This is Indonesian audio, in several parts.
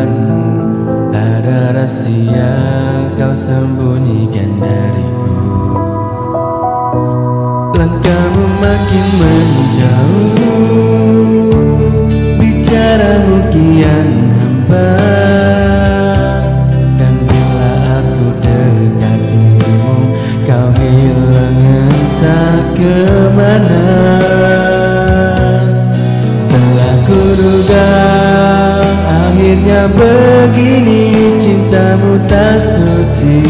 denganmu. Ada rahasia kau sembunyikan dariku. Langkahmu makin menjauh, bicaramu kian hambar, dan bila aku dekatimu, kau hilang entah kemana. Telah kuduga akhirnya begini, cintamu tak suci.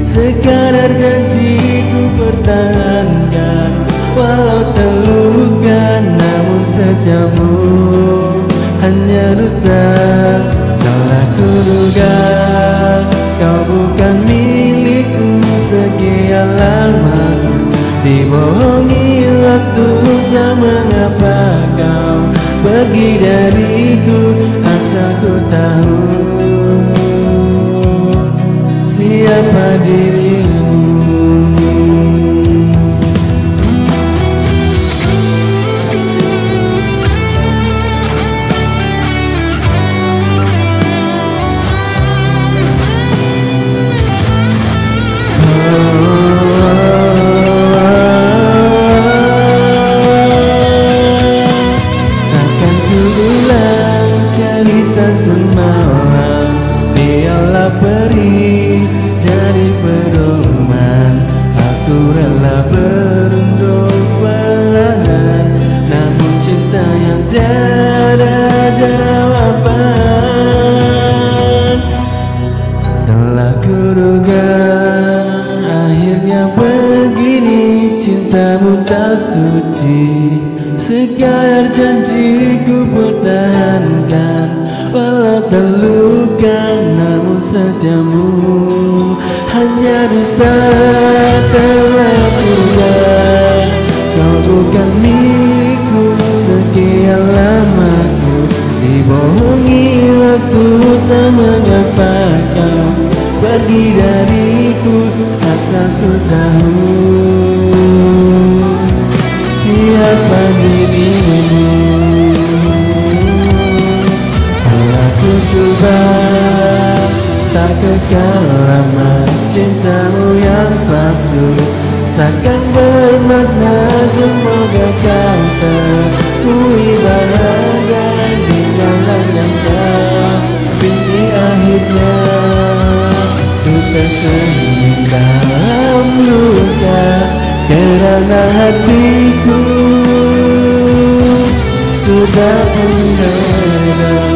Sekadar janji ku pertahankan, walau terluka namun sejamu hanya dusta. Telah kuduga kau bukan milikku, sekian lama dibohongi waktu. Tak mengapa kau pergi dariku, asal ku tahu siapa dirimu. Takkan ku ulang cerita semalam, biarlah perih jadi pedoman. Aku rela berundung perlahan, namun cinta yang tiada jawaban. Telah kuduga akhirnya begini, cintamu tak suci. Sekadar janjiku pertahankan, walau terluka namun setiamu hanya dusta. Telah kuduga kau bukan milikku, sekian lama ku dibohongi waktu. Tak mengapa kau pergi dariku, asal ku tahu siapa dirimu. Telah ku coba, tak kekal lama cintamu yang palsu. Takkan bermakna, semoga kau temui bahagia di jalan yang kau pilih. Akhirnya ku tersenyum dalam luka, kerana hatiku sudah mendadak.